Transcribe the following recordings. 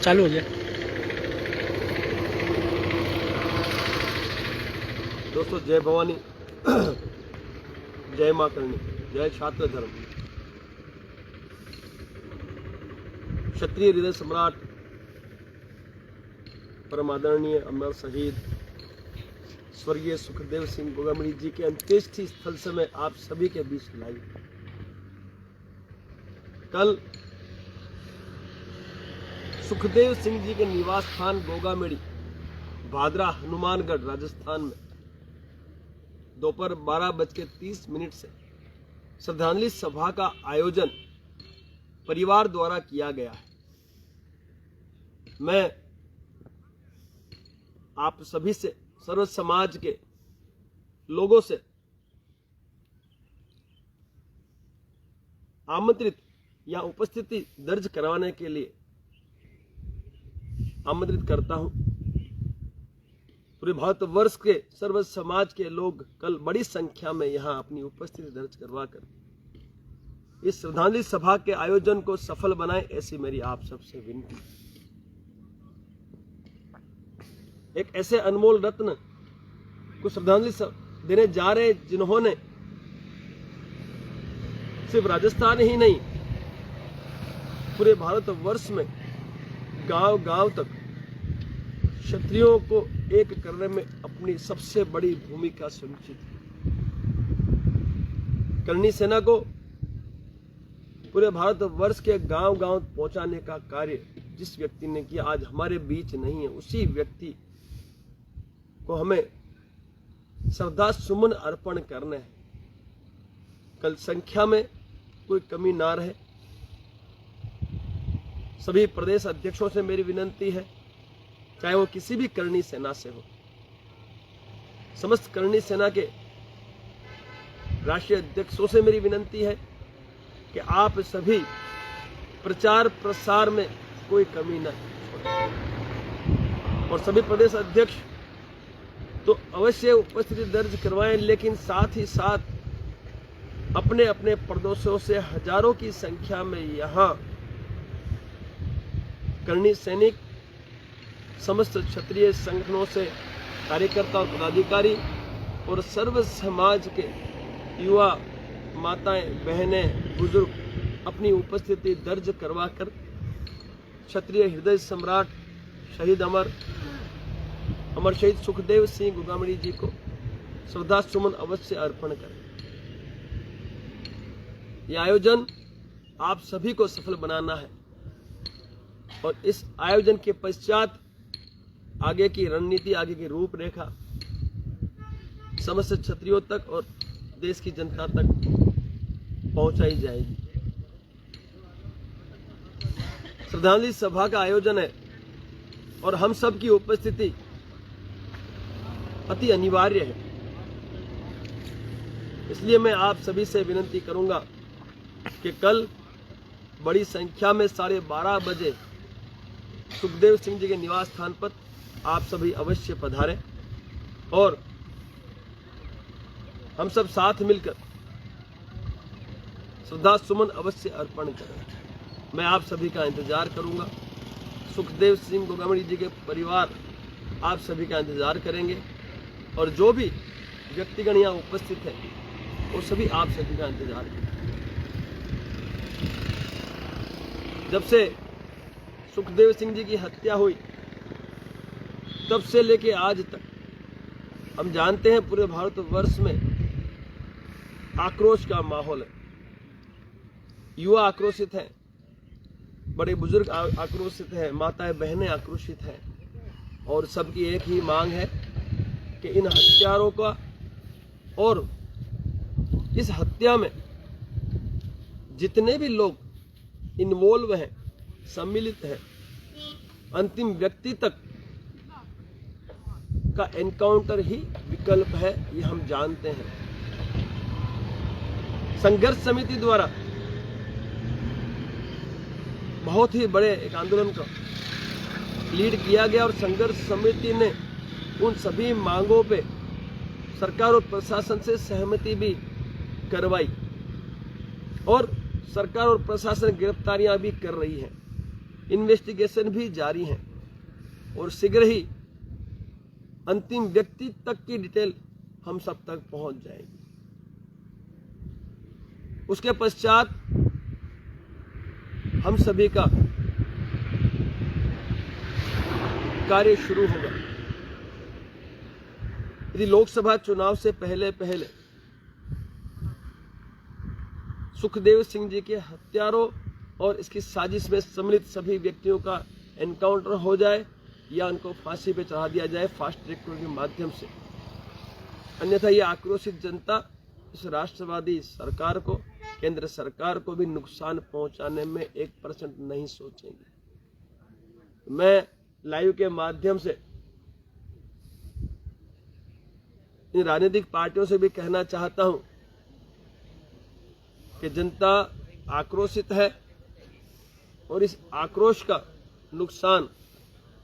चालू हो जाए। दोस्तों, जय भवानी, जय मां करणी, जय छात्र धर्म। क्षत्रिय हृदय सम्राट परम आदरणीय अमर शहीद स्वर्गीय सुखदेव सिंह गोगामड़ी जी के अंत्येष्टि स्थल से मैं आप सभी के बीच लाई। कल सुखदेव सिंह जी के निवास स्थान गोगामेड़ी, भादरा, हनुमानगढ़, राजस्थान में दोपहर 12:30 से श्रद्धांजलि सभा का आयोजन परिवार द्वारा किया गया है। मैं आप सभी से, सर्व समाज के लोगों से आमंत्रित या उपस्थिति दर्ज करवाने के लिए आमंत्रित करता हूं। पूरे भारतवर्ष के सर्व समाज के लोग कल बड़ी संख्या में यहां अपनी उपस्थिति दर्ज करवाकर इस श्रद्धांजलि सभा के आयोजन को सफल बनाएं, ऐसी मेरी आप सबसे विनती। एक ऐसे अनमोल रत्न को श्रद्धांजलि देने जा रहे हैं जिन्होंने सिर्फ राजस्थान ही नहीं, पूरे भारतवर्ष में गांव-गांव तक क्षत्रियों को एक करने में अपनी सबसे बड़ी भूमिका सुनिश्चित है। करणी सेना को पूरे भारतवर्ष के गांव-गांव पहुंचाने का कार्य जिस व्यक्ति ने किया, आज हमारे बीच नहीं है, उसी व्यक्ति को हमें श्रद्धा सुमन अर्पण करने हैं। कल संख्या में कोई कमी ना रहे। सभी प्रदेश अध्यक्षों से मेरी विनती है, चाहे वो किसी भी करणी सेना से हो, समस्त करणी सेना के राष्ट्रीय अध्यक्षों से मेरी विनती है कि आप सभी प्रचार प्रसार में कोई कमी न छोड़ें। और सभी प्रदेश अध्यक्ष तो अवश्य उपस्थिति दर्ज करवाएं, लेकिन साथ ही साथ अपने अपने प्रदेशों से हजारों की संख्या में यहां करणी सैनिक, समस्त क्षत्रिय संगठनों से कार्यकर्ता और पदाधिकारी और सर्व समाज के युवा, माताएं, बहनें, बुजुर्ग अपनी उपस्थिति दर्ज करवाकर क्षत्रिय हृदय सम्राट शहीद अमर शहीद सुखदेव सिंह गोगामड़ी जी को श्रद्धा सुमन अवश्य अर्पण करें। यह आयोजन आप सभी को सफल बनाना है और इस आयोजन के पश्चात आगे की रणनीति, आगे की रूपरेखा समस्त क्षत्रियों तक और देश की जनता तक पहुंचाई जाएगी। श्रद्धांजलि सभा का आयोजन है और हम सब की उपस्थिति अति अनिवार्य है। इसलिए मैं आप सभी से विनती करूंगा कि कल बड़ी संख्या में 12:30 बजे सुखदेव सिंह जी के निवास स्थान पर आप सभी अवश्य पधारें और हम सब साथ मिलकर श्रद्धा सुमन अवश्य अर्पण करें। मैं आप सभी का इंतजार करूंगा। सुखदेव सिंह गोगामड़ी जी के परिवार आप सभी का इंतजार करेंगे और जो भी व्यक्तिगण यहाँ उपस्थित है वो सभी आप सभी का इंतजार करेंगे। जब से सुखदेव सिंह जी की हत्या हुई तब से लेके आज तक हम जानते हैं पूरे भारतवर्ष में आक्रोश का माहौल है। युवा आक्रोशित हैं, बड़े बुजुर्ग आक्रोशित हैं, माताएं बहनें आक्रोशित हैं और सबकी एक ही मांग है कि इन हत्यारों का और इस हत्या में जितने भी लोग इन्वॉल्व हैं, सम्मिलित हैं, अंतिम व्यक्ति तक का एनकाउंटर ही विकल्प है, ये हम जानते हैं। संघर्ष समिति द्वारा बहुत ही बड़े एक आंदोलन का लीड किया गया और संघर्ष समिति ने उन सभी मांगों पे सरकार और प्रशासन से सहमति भी करवाई और सरकार और प्रशासन गिरफ्तारियां भी कर रही है। इन्वेस्टिगेशन भी जारी है और शीघ्र ही अंतिम व्यक्ति तक की डिटेल हम सब तक पहुंच जाएगी। उसके पश्चात हम सभी का कार्य शुरू होगा। यदि लोकसभा चुनाव से पहले सुखदेव सिंह जी के हत्यारों और इसकी साजिश में सम्मिलित सभी व्यक्तियों का एनकाउंटर हो जाए या उनको फांसी पे चढ़ा दिया जाए फास्ट ट्रैक कोर्ट के माध्यम से, अन्यथा ये आक्रोशित जनता इस राष्ट्रवादी सरकार को, केंद्र सरकार को भी नुकसान पहुंचाने में 1% नहीं सोचेंगे। मैं लाइव के माध्यम से इन राजनीतिक पार्टियों से भी कहना चाहता हूं कि जनता आक्रोशित है और इस आक्रोश का नुकसान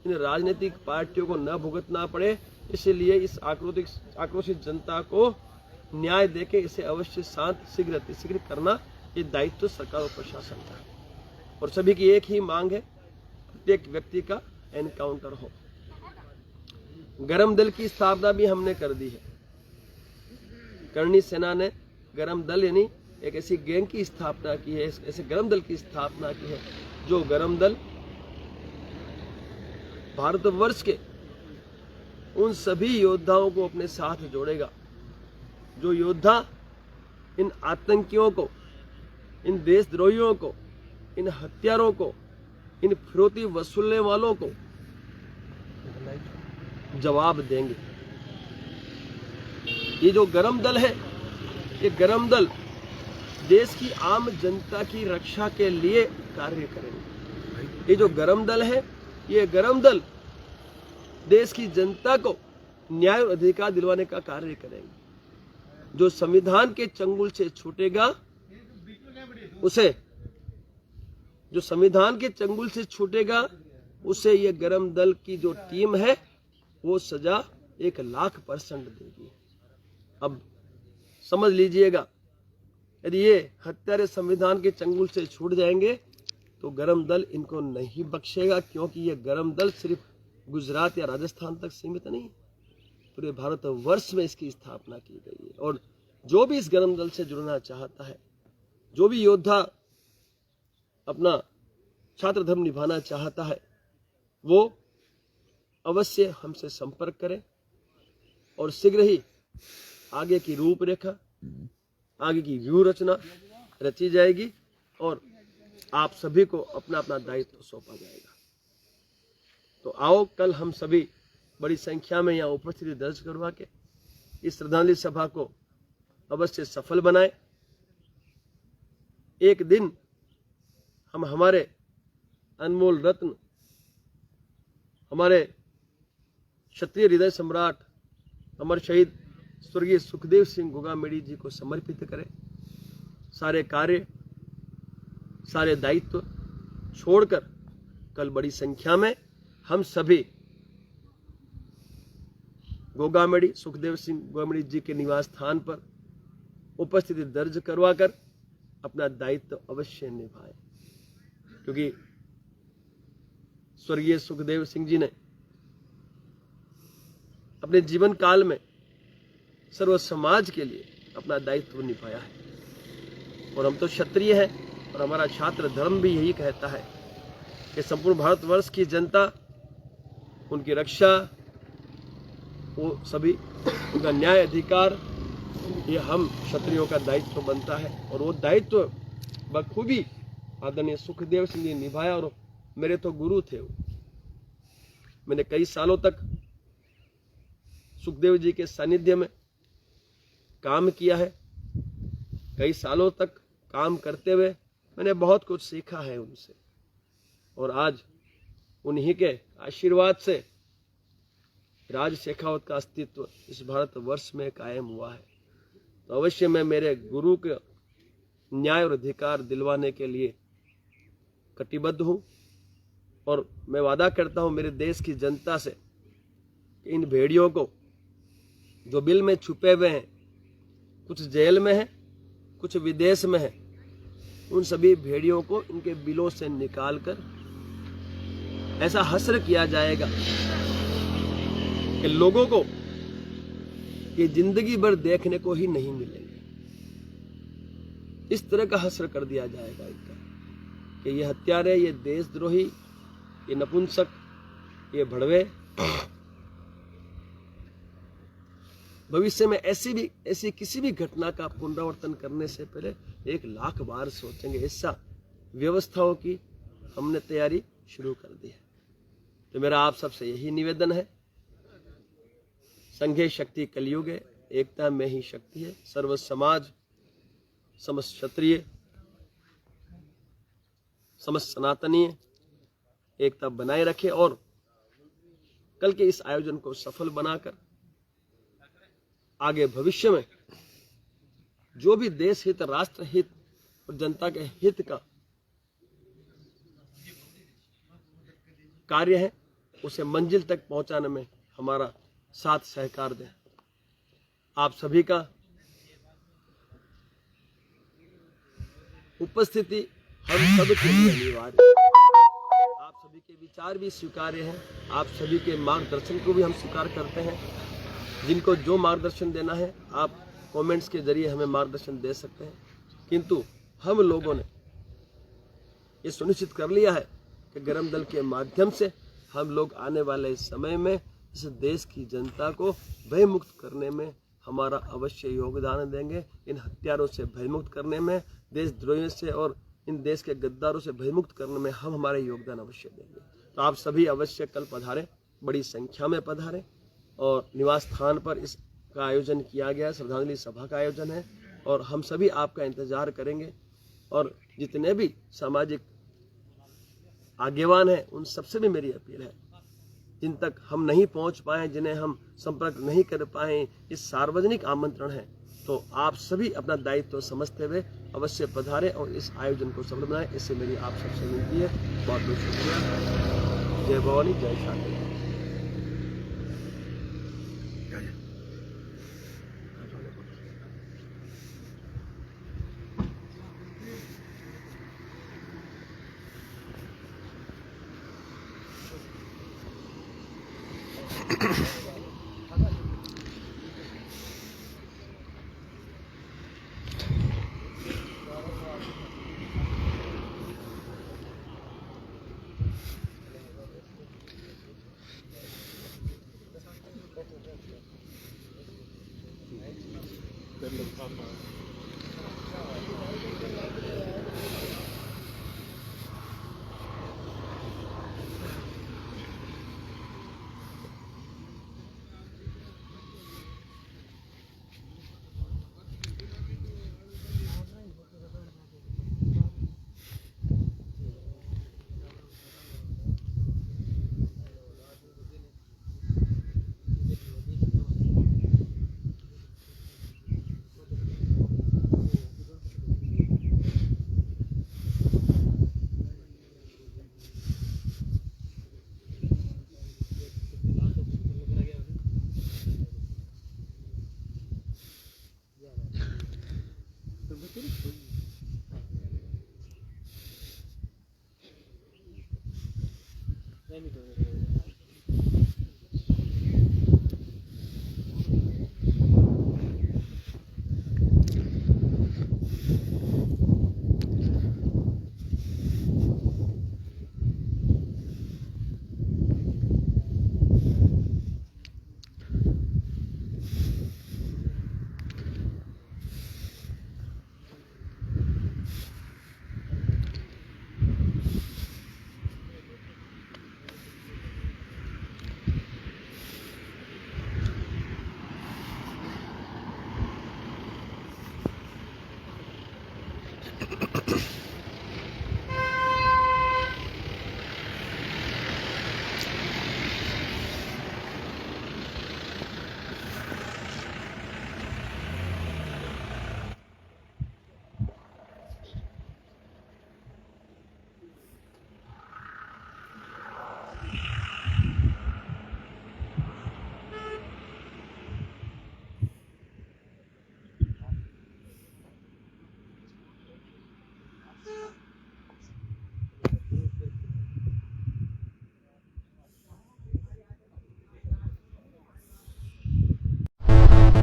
इन राजनीतिक पार्टियों को न भुगतना पड़े, इसलिए इस आक्रोशित जनता को न्याय देके इसे अवश्य शांत शीघ्र करना ये दायित्व सरकार और प्रशासन का है। और सभी की एक ही मांग है, प्रत्येक व्यक्ति का एनकाउंटर हो। गरम दल की स्थापना भी हमने कर दी है। करणी सेना ने गरम दल यानी एक ऐसी गैंग की स्थापना की है, ऐसे गरम दल की स्थापना की है जो गरम दल भारतवर्ष के उन सभी योद्धाओं को अपने साथ जोड़ेगा जो योद्धा इन आतंकियों को, इन देशद्रोहियों को, इन हत्यारों को, इन फिरौती वसूलने वालों को जवाब देंगे। ये जो गरम दल है, ये गरम दल देश की आम जनता की रक्षा के लिए कार्य करेंगे। ये जो गरम दल है, ये गरम दल देश की जनता को न्याय और अधिकार दिलवाने का कार्य करेंगे। जो संविधान के चंगुल से छूटेगा उसे, जो संविधान के चंगुल से छूटेगा उसे ये गरम दल की जो टीम है वो सजा 1,00,000% देगी। अब समझ लीजिएगा, यदि ये हत्यारे संविधान के चंगुल से छूट जाएंगे तो गरम दल इनको नहीं बख्शेगा, क्योंकि ये गरम दल सिर्फ गुजरात या राजस्थान तक सीमित नहीं, पूरे भारतवर्ष में इसकी स्थापना की गई है। और जो भी इस गरम दल से जुड़ना चाहता है, जो भी योद्धा अपना छात्र धर्म निभाना चाहता है, वो अवश्य हमसे संपर्क करें और शीघ्र ही आगे की रूपरेखा, आगे की व्यूह रचना रची जाएगी और आप सभी को अपना अपना दायित्व सौंपा जाएगा। तो आओ कल हम सभी बड़ी संख्या में यहाँ उपस्थिति दर्ज करवा के इस श्रद्धांजलि सभा को अवश्य सफल बनाएं। एक दिन हम हमारे अनमोल रत्न, हमारे क्षत्रिय हृदय सम्राट अमर शहीद स्वर्गीय सुखदेव सिंह गोगामेडी जी को समर्पित करें। सारे कार्य, सारे दायित्व छोड़कर कल बड़ी संख्या में हम सभी गोगामेडी, सुखदेव सिंह गोगामेडी जी के निवास स्थान पर उपस्थिति दर्ज करवाकर अपना दायित्व अवश्य निभाएं, क्योंकि स्वर्गीय सुखदेव सिंह जी ने अपने जीवन काल में सर्व समाज के लिए अपना दायित्व निभाया है। और हम तो क्षत्रिय हैं और हमारा छात्र धर्म भी यही कहता है कि संपूर्ण भारतवर्ष की जनता, उनकी रक्षा, वो सभी, उनका न्याय अधिकार, ये हम क्षत्रियों का दायित्व बनता है। और वो दायित्व बखूबी आदरणीय सुखदेव सिंह जी निभाया और मेरे तो गुरु थे वो। मैंने कई सालों तक सुखदेव जी के सानिध्य में काम किया है। कई सालों तक काम करते हुए मैंने बहुत कुछ सीखा है उनसे, और आज उन्हीं के आशीर्वाद से राज शेखावत का अस्तित्व इस भारतवर्ष में कायम हुआ है। तो अवश्य मैं मेरे गुरु के न्याय और अधिकार दिलवाने के लिए कटिबद्ध हूं और मैं वादा करता हूं मेरे देश की जनता से कि इन भेड़ियों को जो बिल में छुपे हुए हैं, कुछ जेल में हैं, कुछ विदेश में हैं, उन सभी भेड़ियों को इनके बिलों से निकालकर ऐसा हश्र किया जाएगा कि लोगों को ये जिंदगी भर देखने को ही नहीं मिलेंगे। इस तरह का हश्र कर दिया जाएगा इनका कि ये हत्यारे, ये देशद्रोही, ये नपुंसक, ये भड़वे भविष्य में ऐसी किसी भी घटना का पुनरावर्तन करने से पहले 1,00,000 बार सोचेंगे। ऐसा व्यवस्थाओं की हमने तैयारी शुरू कर दी है। तो मेरा आप सबसे यही निवेदन है, संघे शक्ति कलयुग है, एकता में ही शक्ति है। सर्व समाज, समस्त क्षत्रिय, समस्त सनातनीय एकता बनाए रखे और कल के इस आयोजन को सफल बनाकर आगे भविष्य में जो भी देश हित, राष्ट्र हित और जनता के हित का कार्य है उसे मंजिल तक पहुंचाने में हमारा साथ सहकार दें। आप सभी का उपस्थिति हम सब के लिए अनिवार्य है। आप सभी के विचार भी स्वीकार्य हैं, आप सभी के मार्गदर्शन को भी हम स्वीकार करते हैं। जिनको जो मार्गदर्शन देना है आप कमेंट्स के जरिए हमें मार्गदर्शन दे सकते हैं, किंतु हम लोगों ने ये सुनिश्चित कर लिया है कि गरम दल के माध्यम से हम लोग आने वाले समय में इस देश की जनता को भयमुक्त करने में हमारा अवश्य योगदान देंगे। इन हत्यारों से भयमुक्त करने में, देशद्रोहियों से और इन देश के गद्दारों से भयमुक्त करने में हम हमारे योगदान अवश्य देंगे। तो आप सभी अवश्य कल पधारें, बड़ी संख्या में पधारें और निवास स्थान पर इसका आयोजन किया गया, श्रद्धांजलि सभा का आयोजन है और हम सभी आपका इंतजार करेंगे। और जितने भी सामाजिक आगेवान हैं उन सबसे भी मेरी अपील है, जिन तक हम नहीं पहुंच पाए, जिन्हें हम संपर्क नहीं कर पाए, इस सार्वजनिक आमंत्रण है, तो आप सभी अपना दायित्व समझते हुए अवश्य पधारें और इस आयोजन को सफल बनाएं। इससे मेरी आप सबसे विनती है। बहुत बहुत शुक्रिया। जय भवानी, जय शांति।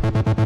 है।